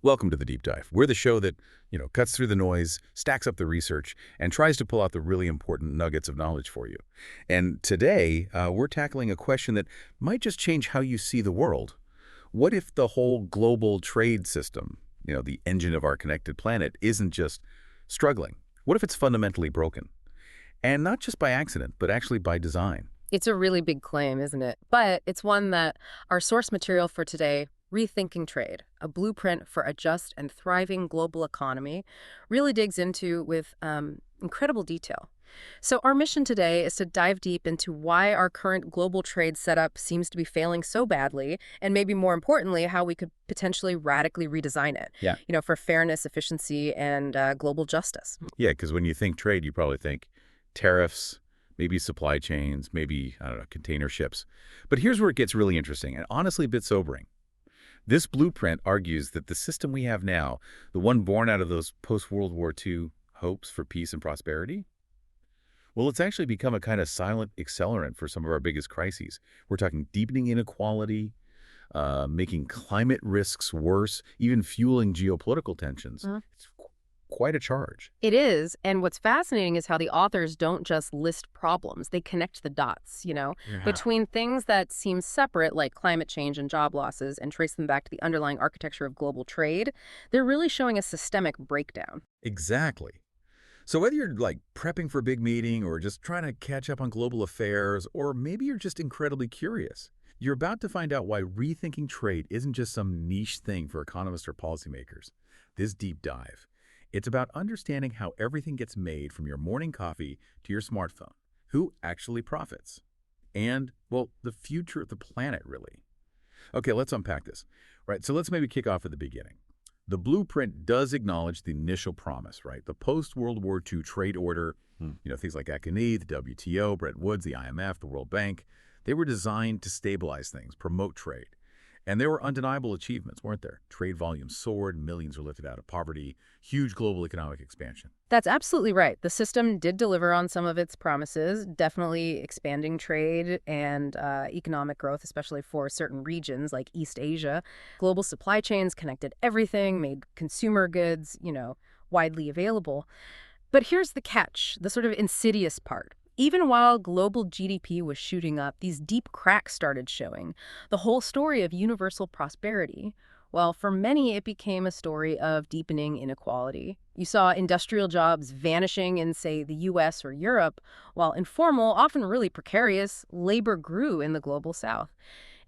Welcome to the Deep Dive. We're the show that, cuts through the noise, stacks up the research, and tries to pull out the really important nuggets of knowledge for you. And today, we're tackling a question that might just change how you see the world. What if the whole global trade system, the engine of our connected planet, isn't just struggling? What if it's fundamentally broken? And not just by accident, but actually by design. It's a really big claim, isn't it? But it's one that our source material for today, Rethinking Trade, a blueprint for a just and thriving global economy, really digs into with incredible detail. So our mission today is to dive deep into why our current global trade setup seems to be failing so badly, and maybe more importantly, how we could potentially radically redesign it, Yeah. for fairness, efficiency, and global justice. Yeah, because when you think trade, you probably think tariffs, maybe supply chains, maybe, I don't know, container ships. But here's where it gets really interesting and honestly a bit sobering. This blueprint argues that the system we have now, the one born out of those post-World War II hopes for peace and prosperity, well, it's actually become a kind of silent accelerant for some of our biggest crises. We're talking deepening inequality, making climate risks worse, even fueling geopolitical tensions. It's quite a charge. It is, and what's fascinating is how the authors don't just list problems, they connect the dots, Yeah. between things that seem separate, like climate change and job losses, and trace them back to the underlying architecture of global trade. They're really showing a systemic breakdown. Exactly. So whether you're like prepping for a big meeting or just trying to catch up on global affairs, or maybe you're just incredibly curious, you're about to find out why rethinking trade isn't just some niche thing for economists or policymakers. This deep dive, it's about understanding how everything gets made from your morning coffee to your smartphone, who actually profits, and, well, the future of the planet, really. Okay, let's unpack this. Right, so let's maybe kick off at the beginning. The blueprint does acknowledge the initial promise, right? The post-World War II trade order, things like ECONI, the WTO, Bretton Woods, the IMF, the World Bank, they were designed to stabilize things, promote trade. And there were undeniable achievements, weren't there? Trade volumes soared, millions were lifted out of poverty, huge global economic expansion. That's absolutely right. The system did deliver on some of its promises, definitely expanding trade and economic growth, especially for certain regions like East Asia. Global supply chains connected everything, made consumer goods, widely available. But here's the catch, the sort of insidious part. Even while global GDP was shooting up, these deep cracks started showing. The whole story of universal prosperity, well, for many, it became a story of deepening inequality. You saw industrial jobs vanishing in, say, the US or Europe, while informal, often really precarious, labor grew in the global South.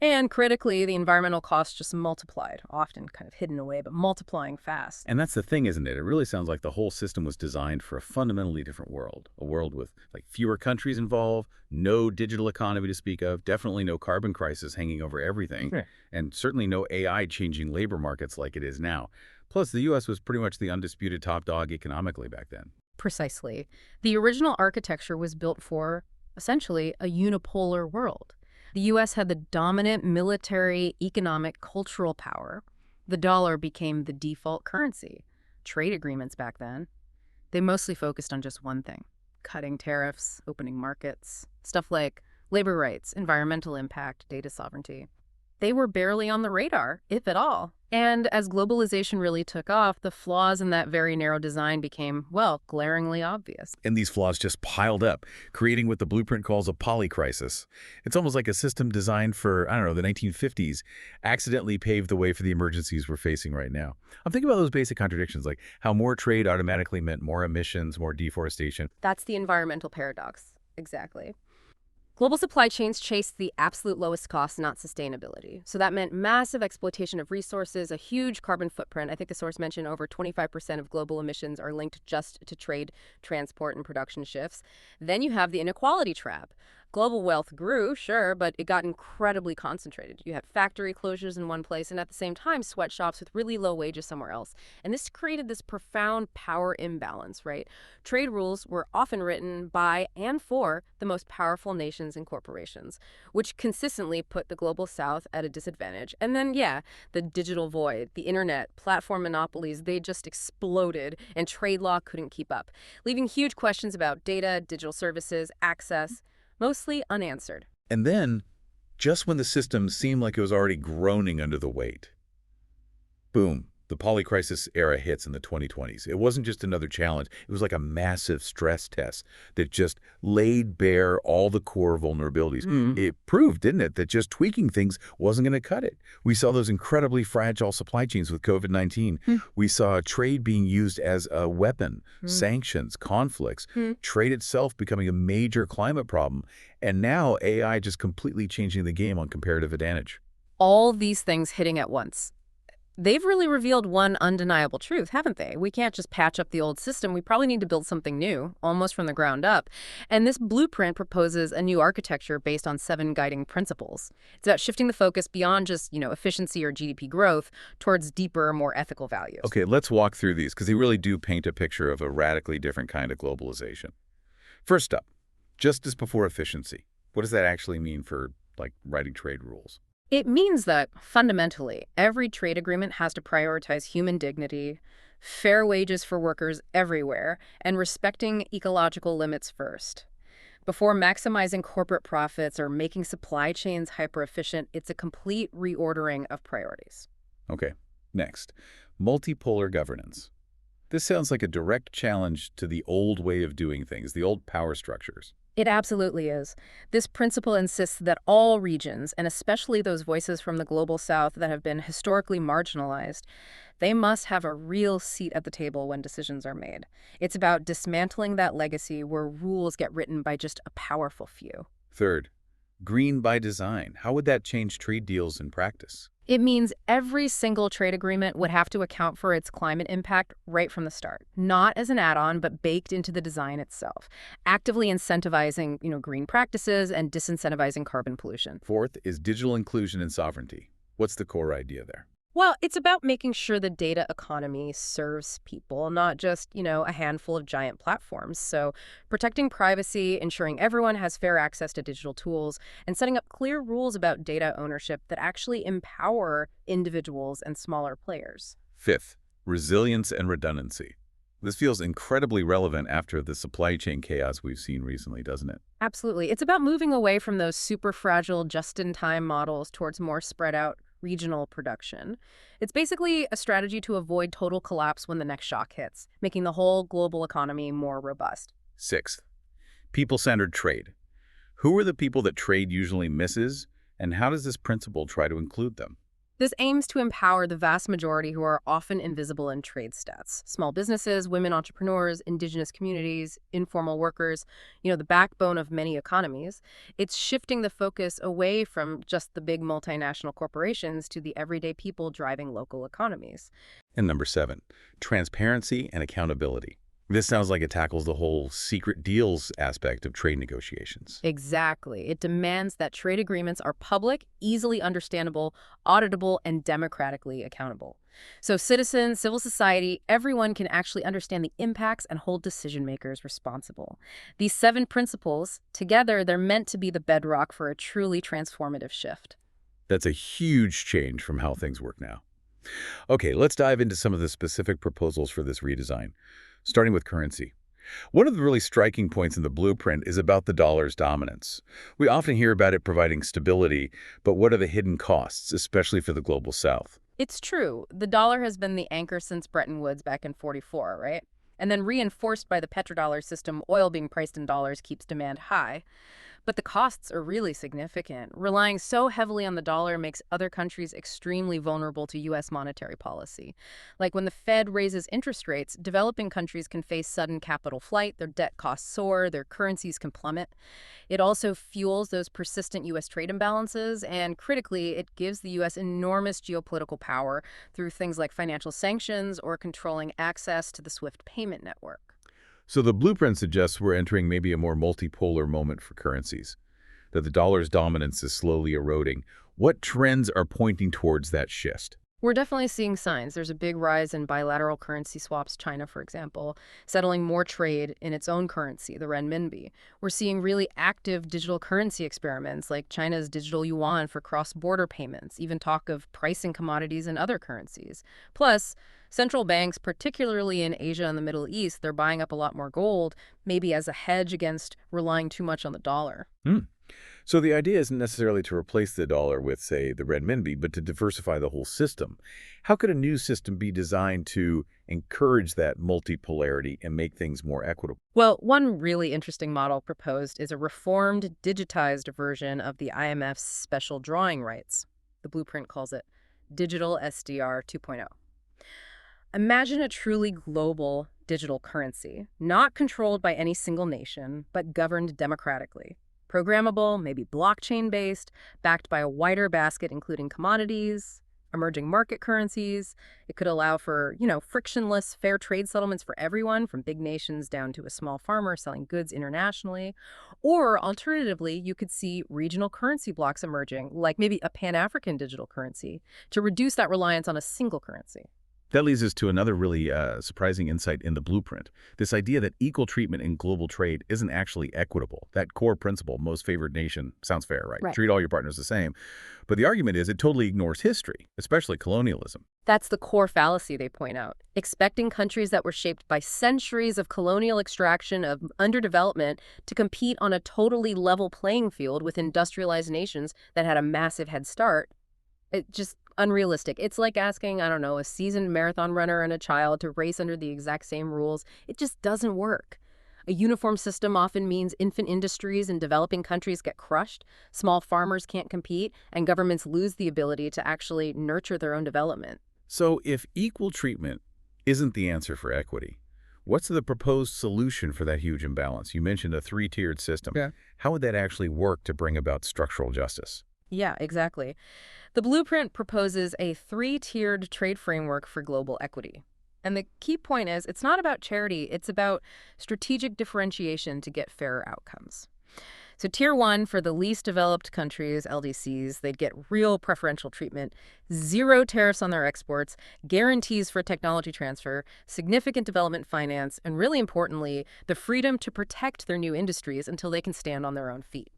And critically, the environmental costs just multiplied, often kind of hidden away, but multiplying fast. And that's the thing, isn't it? It really sounds like the whole system was designed for a fundamentally different world. A world with like fewer countries involved, no digital economy to speak of, definitely no carbon crisis hanging over everything, Right. and certainly no AI changing labor markets like it is now. Plus, the U.S. was pretty much the undisputed top dog economically back then. Precisely. The original architecture was built for, essentially, a unipolar world. The U.S. had the dominant military, economic, cultural power. The dollar became the default currency. Trade agreements back then, they mostly focused on just one thing: cutting tariffs, opening markets, stuff like labor rights, environmental impact, data sovereignty. They were barely on the radar, if at all. And as globalization really took off, the flaws in that very narrow design became, well, glaringly obvious. And these flaws just piled up, creating what the blueprint calls a polycrisis. It's almost like a system designed for, I don't know, the 1950s accidentally paved the way for the emergencies we're facing right now. I'm thinking about those basic contradictions, like how more trade automatically meant more emissions, more deforestation. That's the environmental paradox. Exactly. Global supply chains chased the absolute lowest cost, not sustainability. So that meant massive exploitation of resources, a huge carbon footprint. I think the source mentioned over 25% of global emissions are linked just to trade, transport, and production shifts. Then you have the inequality trap. Global wealth grew, sure, but it got incredibly concentrated. You had factory closures in one place and at the same time sweatshops with really low wages somewhere else. And this created this profound power imbalance, right? Trade rules were often written by and for the most powerful nations and corporations, which consistently put the global South at a disadvantage. And then, yeah, the digital void, the internet, platform monopolies, they just exploded and trade law couldn't keep up, leaving huge questions about data, digital services, access, mostly unanswered. And then, just when the system seemed like it was already groaning under the weight, boom, The polycrisis era hits in the 2020s. It wasn't just another challenge. It was like a massive stress test that just laid bare all the core vulnerabilities. It proved, didn't it, that just tweaking things wasn't going to cut it. We saw those incredibly fragile supply chains with COVID-19. We saw trade being used as a weapon, sanctions, conflicts, trade itself becoming a major climate problem, and now AI just completely changing the game on comparative advantage. All these things hitting at once. They've really revealed one undeniable truth, haven't they? We can't just patch up the old system. We probably need to build something new, almost from the ground up. And this blueprint proposes a new architecture based on 7 guiding principles. It's about shifting the focus beyond just, efficiency or GDP growth towards deeper, more ethical values. Okay, let's walk through these because they really do paint a picture of a radically different kind of globalization. First up, justice before efficiency. What does that actually mean for, writing trade rules? It means that, fundamentally, every trade agreement has to prioritize human dignity, fair wages for workers everywhere, and respecting ecological limits first. Before maximizing corporate profits or making supply chains hyper-efficient, it's a complete reordering of priorities. Okay, next, multipolar governance. This sounds like a direct challenge to the old way of doing things, the old power structures. It absolutely is. This principle insists that all regions, and especially those voices from the global south that have been historically marginalized, they must have a real seat at the table when decisions are made. It's about dismantling that legacy where rules get written by just a powerful few. Third, green by design. How would that change trade deals in practice? It means every single trade agreement would have to account for its climate impact right from the start, not as an add-on, but baked into the design itself, actively incentivizing, green practices and disincentivizing carbon pollution. Fourth is digital inclusion and sovereignty. What's the core idea there? Well, it's about making sure the data economy serves people, not just, a handful of giant platforms. So protecting privacy, ensuring everyone has fair access to digital tools, and setting up clear rules about data ownership that actually empower individuals and smaller players. Fifth, resilience and redundancy. This feels incredibly relevant after the supply chain chaos we've seen recently, doesn't it? Absolutely. It's about moving away from those super fragile just-in-time models towards more spread out regional production. It's basically a strategy to avoid total collapse when the next shock hits, making the whole global economy more robust. Sixth, people-centered trade. Who are the people that trade usually misses, and how does this principle try to include them? This aims to empower the vast majority who are often invisible in trade stats. Small businesses, women entrepreneurs, indigenous communities, informal workers, the backbone of many economies. It's shifting the focus away from just the big multinational corporations to the everyday people driving local economies. And number 7, transparency and accountability. This sounds like it tackles the whole secret deals aspect of trade negotiations. Exactly. It demands that trade agreements are public, easily understandable, auditable, and democratically accountable. So citizens, civil society, everyone can actually understand the impacts and hold decision makers responsible. These 7 principles, together, they're meant to be the bedrock for a truly transformative shift. That's a huge change from how things work now. Okay, let's dive into some of the specific proposals for this redesign. Starting with currency. One of the really striking points in the blueprint is about the dollar's dominance. We often hear about it providing stability, but what are the hidden costs, especially for the global south? It's true. The dollar has been the anchor since Bretton Woods back in '44, right? And then reinforced by the petrodollar system, oil being priced in dollars keeps demand high. But the costs are really significant. Relying so heavily on the dollar makes other countries extremely vulnerable to U.S. monetary policy. Like when the Fed raises interest rates, developing countries can face sudden capital flight, their debt costs soar, their currencies can plummet. It also fuels those persistent U.S. trade imbalances, and critically, it gives the U.S. enormous geopolitical power through things like financial sanctions or controlling access to the SWIFT payment network. So the blueprint suggests we're entering maybe a more multipolar moment for currencies, that the dollar's dominance is slowly eroding. What trends are pointing towards that shift? We're definitely seeing signs. There's a big rise in bilateral currency swaps, China, for example, settling more trade in its own currency, the renminbi. We're seeing really active digital currency experiments like China's digital yuan for cross-border payments, even talk of pricing commodities in other currencies. Plus, central banks, particularly in Asia and the Middle East, they're buying up a lot more gold, maybe as a hedge against relying too much on the dollar. So the idea isn't necessarily to replace the dollar with, say, the renminbi, but to diversify the whole system. How could a new system be designed to encourage that multipolarity and make things more equitable? Well, one really interesting model proposed is a reformed, digitized version of the IMF's special drawing rights. The blueprint calls it Digital SDR 2.0. Imagine a truly global digital currency, not controlled by any single nation, but governed democratically. Programmable, maybe blockchain-based, backed by a wider basket including commodities, emerging market currencies. It could allow for, frictionless, fair trade settlements for everyone, from big nations down to a small farmer selling goods internationally. Or alternatively, you could see regional currency blocks emerging, like maybe a Pan-African digital currency, to reduce that reliance on a single currency. That leads us to another really surprising insight in the blueprint. This idea that equal treatment in global trade isn't actually equitable. That core principle, most favored nation, sounds fair, right? Right. Treat all your partners the same. But the argument is it totally ignores history, especially colonialism. That's the core fallacy they point out. Expecting countries that were shaped by centuries of colonial extraction, of underdevelopment, to compete on a totally level playing field with industrialized nations that had a massive head start, it just unrealistic. It's like asking, I don't know, a seasoned marathon runner and a child to race under the exact same rules. It just doesn't work. A uniform system often means infant industries in developing countries get crushed, small farmers can't compete, and governments lose the ability to actually nurture their own development. So if equal treatment isn't the answer for equity, what's the proposed solution for that huge imbalance? You mentioned a three-tiered system. Yeah. How would that actually work to bring about structural justice? Yeah, exactly. The blueprint proposes a three-tiered trade framework for global equity. And the key point is it's not about charity, it's about strategic differentiation to get fairer outcomes. So tier one for the least developed countries, LDCs, they'd get real preferential treatment, zero tariffs on their exports, guarantees for technology transfer, significant development finance, and really importantly, the freedom to protect their new industries until they can stand on their own feet.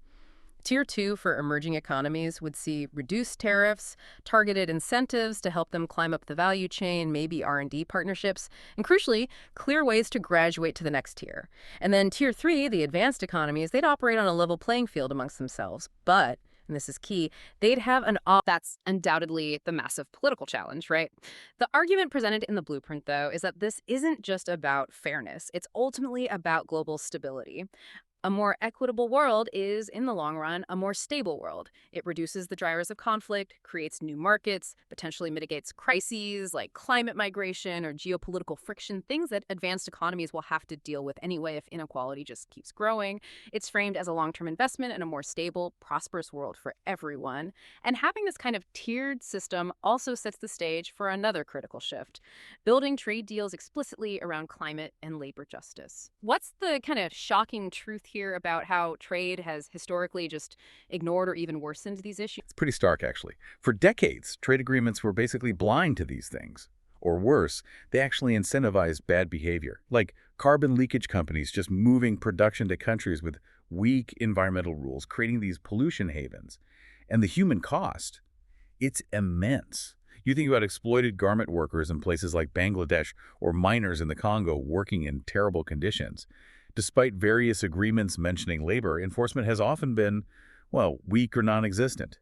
Tier 2 for emerging economies would see reduced tariffs, targeted incentives to help them climb up the value chain, maybe R&D partnerships, and crucially, clear ways to graduate to the next tier. And then Tier 3, the advanced economies, they'd operate on a level playing field amongst themselves, but, and this is key, they'd have an That's undoubtedly the massive political challenge, right? The argument presented in the blueprint, though, is that this isn't just about fairness. It's ultimately about global stability. A more equitable world is, in the long run, a more stable world. It reduces the drivers of conflict, creates new markets, potentially mitigates crises like climate migration or geopolitical friction, things that advanced economies will have to deal with anyway if inequality just keeps growing. It's framed as a long-term investment in a more stable, prosperous world for everyone. And having this kind of tiered system also sets the stage for another critical shift, building trade deals explicitly around climate and labor justice. What's the kind of shocking truth here about how trade has historically just ignored or even worsened these issues? It's pretty stark, actually. For decades, trade agreements were basically blind to these things. Or worse, they actually incentivized bad behavior, like carbon leakage companies just moving production to countries with weak environmental rules, creating these pollution havens. And the human cost, it's immense. You think about exploited garment workers in places like Bangladesh or miners in the Congo working in terrible conditions. Despite various agreements mentioning labor, enforcement has often been, well, weak or non-existent.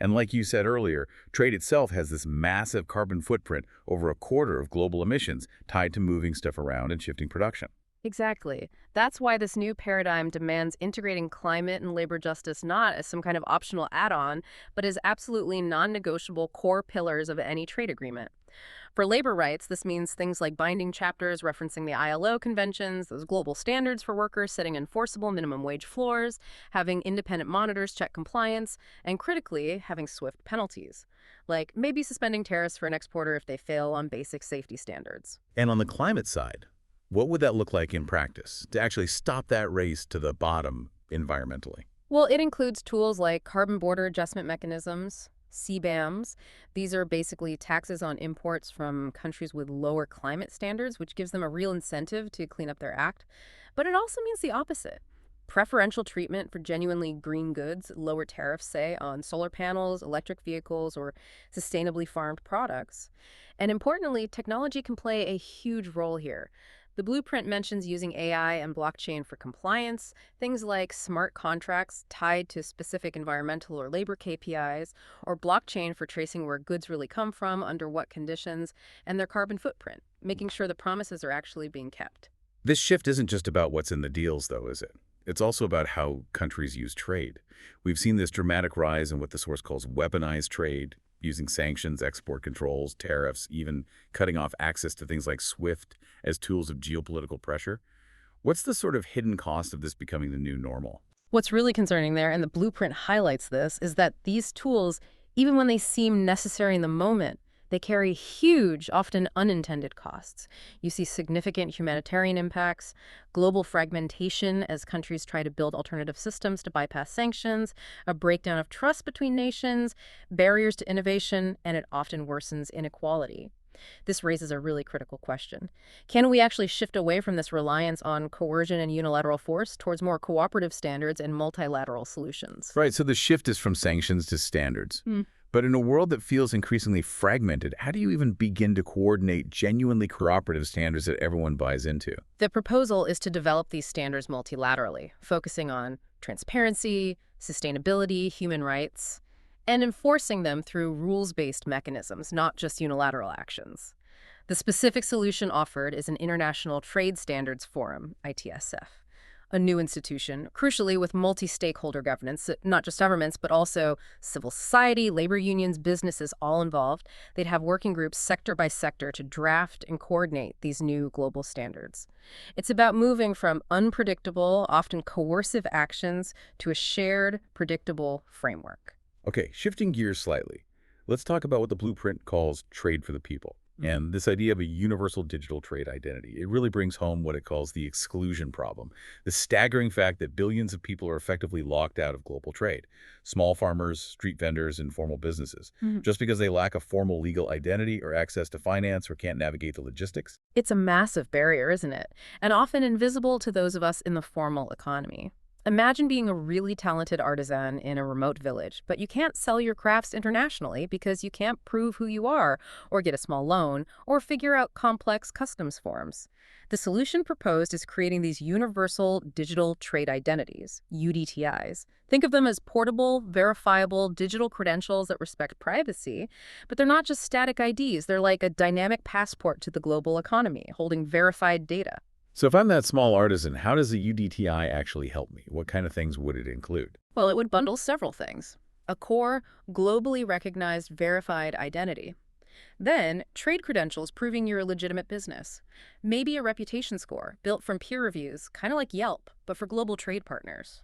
And like you said earlier, trade itself has this massive carbon footprint, over a quarter of global emissions, tied to moving stuff around and shifting production. Exactly. That's why this new paradigm demands integrating climate and labor justice not as some kind of optional add-on, but as absolutely non-negotiable core pillars of any trade agreement. For labor rights, this means things like binding chapters referencing the ILO conventions, those global standards for workers setting enforceable minimum wage floors, having independent monitors check compliance, and critically, having swift penalties, like maybe suspending tariffs for an exporter if they fail on basic safety standards. And on the climate side, what would that look like in practice to actually stop that race to the bottom environmentally? Well, it includes tools like carbon border adjustment mechanisms, CBAMs. These are basically taxes on imports from countries with lower climate standards, which gives them a real incentive to clean up their act. But it also means the opposite. Preferential treatment for genuinely green goods, lower tariffs, say, on solar panels, electric vehicles, or sustainably farmed products. And importantly, technology can play a huge role here. The blueprint mentions using AI and blockchain for compliance, things like smart contracts tied to specific environmental or labor KPIs, or blockchain for tracing where goods really come from, under what conditions, and their carbon footprint, making sure the promises are actually being kept. This shift isn't just about what's in the deals, though, is it? It's also about how countries use trade. We've seen this dramatic rise in what the source calls weaponized trade, using sanctions, export controls, tariffs, even cutting off access to things like SWIFT as tools of geopolitical pressure. What's the sort of hidden cost of this becoming the new normal? What's really concerning there, and the blueprint highlights this, is that these tools, even when they seem necessary in the moment, they carry huge, often unintended costs. You see significant humanitarian impacts, global fragmentation as countries try to build alternative systems to bypass sanctions, a breakdown of trust between nations, barriers to innovation, and it often worsens inequality. This raises a really critical question. Can we actually shift away from this reliance on coercion and unilateral force towards more cooperative standards and multilateral solutions? Right, so the shift is from sanctions to standards. But in a world that feels increasingly fragmented, how do you even begin to coordinate genuinely cooperative standards that everyone buys into? The proposal is to develop these standards multilaterally, focusing on transparency, sustainability, human rights, and enforcing them through rules-based mechanisms, not just unilateral actions. The specific solution offered is an International Trade Standards Forum, ITSF, a new institution, crucially with multi-stakeholder governance, not just governments, but also civil society, labor unions, businesses, all involved. They'd have working groups sector by sector to draft and coordinate these new global standards. It's about moving from unpredictable, often coercive actions to a shared, predictable framework. Okay, shifting gears slightly. Let's talk about what the blueprint calls trade for the people. And this idea of a universal digital trade identity, it really brings home what it calls the exclusion problem, the staggering fact that billions of people are effectively locked out of global trade. Small farmers, street vendors, and formal businesses, just because they lack a formal legal identity or access to finance or can't navigate the logistics. It's a massive barrier, isn't it? And often invisible to those of us in the formal economy. Imagine being a really talented artisan in a remote village, but you can't sell your crafts internationally because you can't prove who you are, or get a small loan, or figure out complex customs forms. The solution proposed is creating these universal digital trade identities, UDTIs. Think of them as portable, verifiable digital credentials that respect privacy, but they're not just static IDs. They're like a dynamic passport to the global economy, holding verified data. So if I'm that small artisan, how does the UDTI actually help me? What kind of things would it include? Well, it would bundle several things. A core, globally recognized verified identity. Then, trade credentials proving you're a legitimate business. Maybe a reputation score built from peer reviews, kind of like Yelp, but for global trade partners.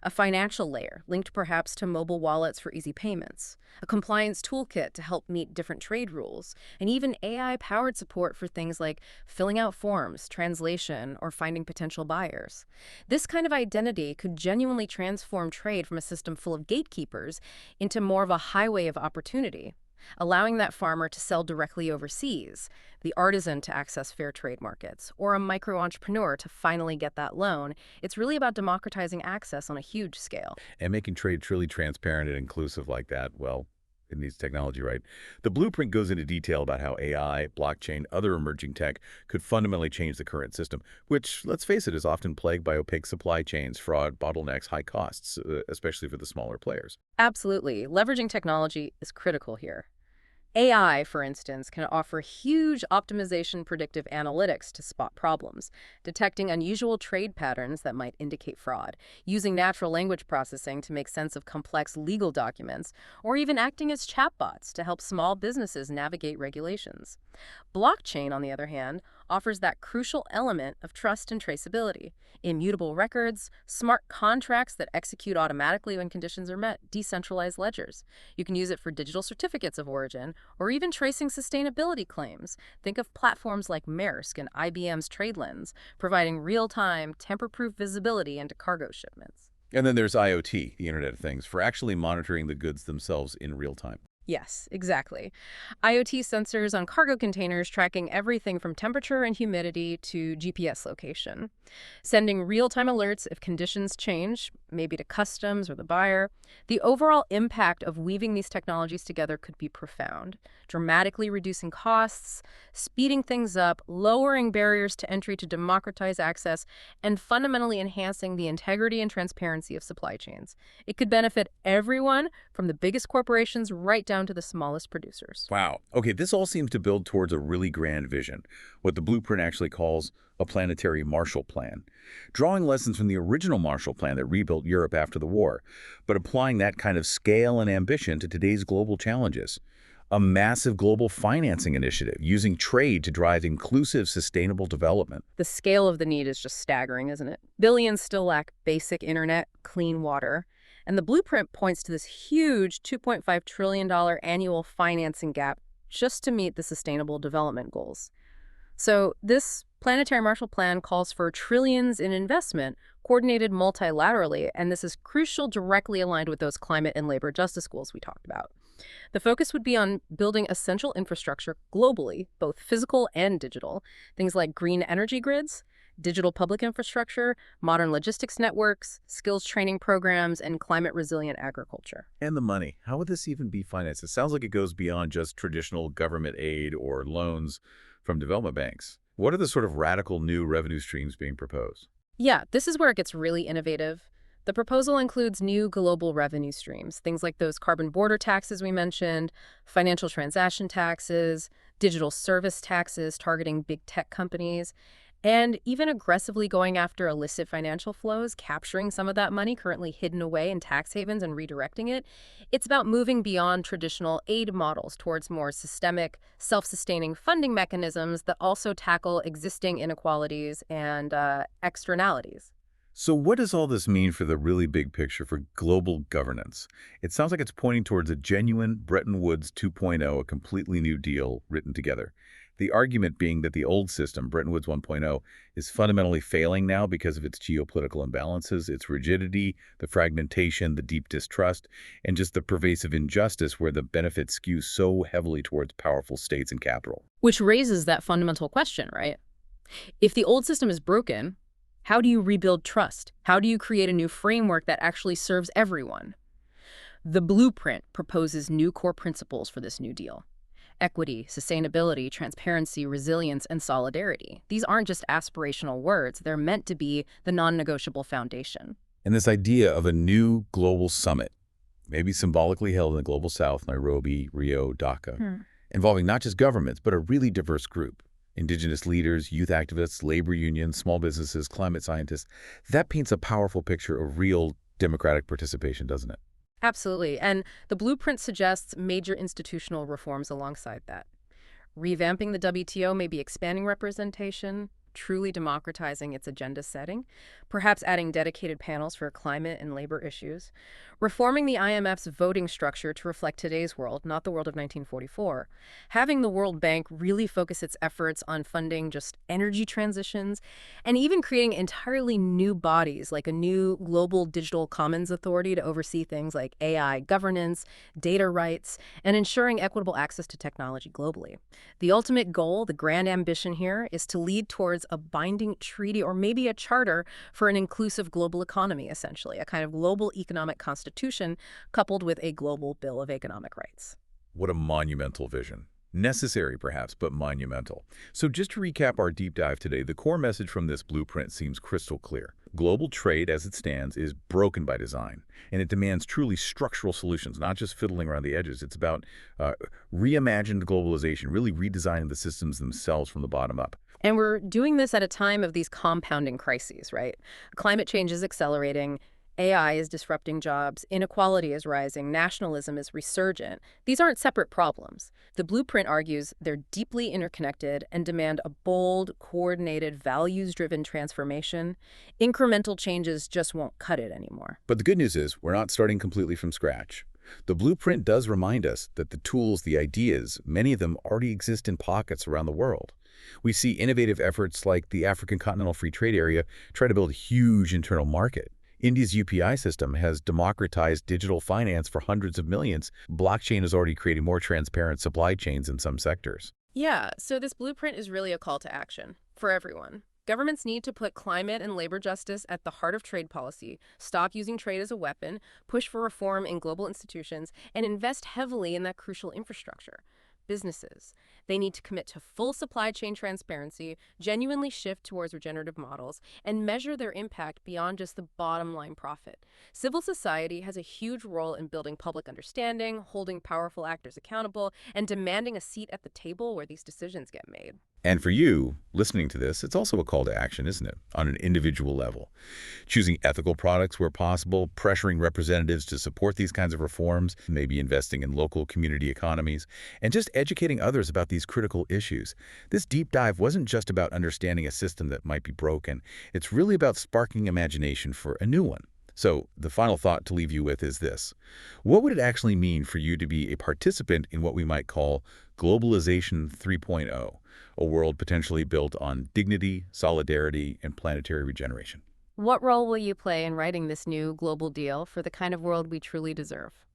A financial layer linked perhaps to mobile wallets for easy payments, a compliance toolkit to help meet different trade rules, and even AI-powered support for things like filling out forms, translation, or finding potential buyers. This kind of identity could genuinely transform trade from a system full of gatekeepers into more of a highway of opportunity, allowing that farmer to sell directly overseas, the artisan to access fair trade markets, or a micro-entrepreneur to finally get that loan. It's really about democratizing access on a huge scale. And making trade truly transparent and inclusive like that, well, it needs technology, right? The blueprint goes into detail about how AI, blockchain, other emerging tech could fundamentally change the current system, which, let's face it, is often plagued by opaque supply chains, fraud, bottlenecks, high costs, especially for the smaller players. Absolutely. Leveraging technology is critical here. AI, for instance, can offer huge optimization predictive analytics to spot problems, detecting unusual trade patterns that might indicate fraud, using natural language processing to make sense of complex legal documents, or even acting as chatbots to help small businesses navigate regulations. Blockchain, on the other hand, offers that crucial element of trust and traceability, immutable records, smart contracts that execute automatically when conditions are met, decentralized ledgers. You can use it for digital certificates of origin, or even tracing sustainability claims. Think of platforms like Maersk and IBM's TradeLens, providing real-time, tamper-proof visibility into cargo shipments. And then there's IoT, the Internet of Things, for actually monitoring the goods themselves in real time. Yes, exactly. IoT sensors on cargo containers tracking everything from temperature and humidity to GPS location, sending real-time alerts if conditions change, maybe to customs or the buyer. The overall impact of weaving these technologies together could be profound, dramatically reducing costs, speeding things up, lowering barriers to entry to democratize access, and fundamentally enhancing the integrity and transparency of supply chains. It could benefit everyone, from the biggest corporations right down to the smallest producers. Wow. Okay, this all seems to build towards a really grand vision, what the blueprint actually calls a planetary Marshall Plan, drawing lessons from the original Marshall Plan that rebuilt Europe after the war, but applying that kind of scale and ambition to today's global challenges. A massive global financing initiative using trade to drive inclusive, sustainable development. The scale of the need is just staggering, isn't it? Billions still lack basic internet, clean water, and the blueprint points to this huge $2.5 trillion annual financing gap just to meet the Sustainable Development Goals. So this Planetary Marshall Plan calls for trillions in investment, coordinated multilaterally, and this is crucial, directly aligned with those climate and labor justice goals we talked about. The focus would be on building essential infrastructure globally, both physical and digital, things like green energy grids, digital public infrastructure, modern logistics networks, skills training programs, and climate-resilient agriculture. And the money. How would this even be financed? It sounds like it goes beyond just traditional government aid or loans from development banks. What are the sort of radical new revenue streams being proposed? Yeah, this is where it gets really innovative. The proposal includes new global revenue streams, things like those carbon border taxes we mentioned, financial transaction taxes, digital service taxes targeting big tech companies, and even aggressively going after illicit financial flows, capturing some of that money currently hidden away in tax havens and redirecting it. It's about moving beyond traditional aid models towards more systemic, self-sustaining funding mechanisms that also tackle existing inequalities and externalities. So what does all this mean for the really big picture for global governance? It sounds like it's pointing towards a genuine Bretton Woods 2.0, a completely new deal written together. The argument being that the old system, Bretton Woods 1.0, is fundamentally failing now because of its geopolitical imbalances, its rigidity, the fragmentation, the deep distrust, and just the pervasive injustice where the benefits skew so heavily towards powerful states and capital. Which raises that fundamental question, right? If the old system is broken, how do you rebuild trust? How do you create a new framework that actually serves everyone? The blueprint proposes new core principles for this new deal: equity, sustainability, transparency, resilience, and solidarity. These aren't just aspirational words. They're meant to be the non-negotiable foundation. And this idea of a new global summit, maybe symbolically held in the global south, Nairobi, Rio, Dhaka, involving not just governments, but a really diverse group. Indigenous leaders, youth activists, labor unions, small businesses, climate scientists. That paints a powerful picture of real democratic participation, doesn't it? Absolutely. And the blueprint suggests major institutional reforms alongside that. Revamping the WTO, maybe expanding representation, truly democratizing its agenda setting, perhaps adding dedicated panels for climate and labor issues, reforming the IMF's voting structure to reflect today's world, not the world of 1944, having the World Bank really focus its efforts on funding just energy transitions, and even creating entirely new bodies like a new global digital commons authority to oversee things like AI governance, data rights, and ensuring equitable access to technology globally. The ultimate goal, the grand ambition here, is to lead towards a binding treaty or maybe a charter for an inclusive global economy, essentially, a kind of global economic constitution coupled with a global Bill of Economic Rights. What a monumental vision. Necessary, perhaps, but monumental. So just to recap our deep dive today, the core message from this blueprint seems crystal clear. Global trade, as it stands, is broken by design, and it demands truly structural solutions, not just fiddling around the edges. It's about reimagined globalization, really redesigning the systems themselves from the bottom up. And we're doing this at a time of these compounding crises, right? Climate change is accelerating, AI is disrupting jobs, inequality is rising, nationalism is resurgent. These aren't separate problems. The blueprint argues they're deeply interconnected and demand a bold, coordinated, values-driven transformation. Incremental changes just won't cut it anymore. But the good news is we're not starting completely from scratch. The blueprint does remind us that the tools, the ideas, many of them already exist in pockets around the world. We see innovative efforts like the African Continental Free Trade Area try to build a huge internal market. India's UPI system has democratized digital finance for hundreds of millions. Blockchain is already creating more transparent supply chains in some sectors. Yeah, so this blueprint is really a call to action for everyone. Governments need to put climate and labor justice at the heart of trade policy, stop using trade as a weapon, push for reform in global institutions, and invest heavily in that crucial infrastructure. Businesses, they need to commit to full supply chain transparency, genuinely shift towards regenerative models, and measure their impact beyond just the bottom line profit. Civil society has a huge role in building public understanding, holding powerful actors accountable, and demanding a seat at the table where these decisions get made. And for you, listening to this, it's also a call to action, isn't it? On an individual level. Choosing ethical products where possible, pressuring representatives to support these kinds of reforms, maybe investing in local community economies, and just educating others about these critical issues. This deep dive wasn't just about understanding a system that might be broken. It's really about sparking imagination for a new one. So the final thought to leave you with is this. What would it actually mean for you to be a participant in what we might call globalization 3.0, a world potentially built on dignity, solidarity, and planetary regeneration? What role will you play in writing this new global deal for the kind of world we truly deserve?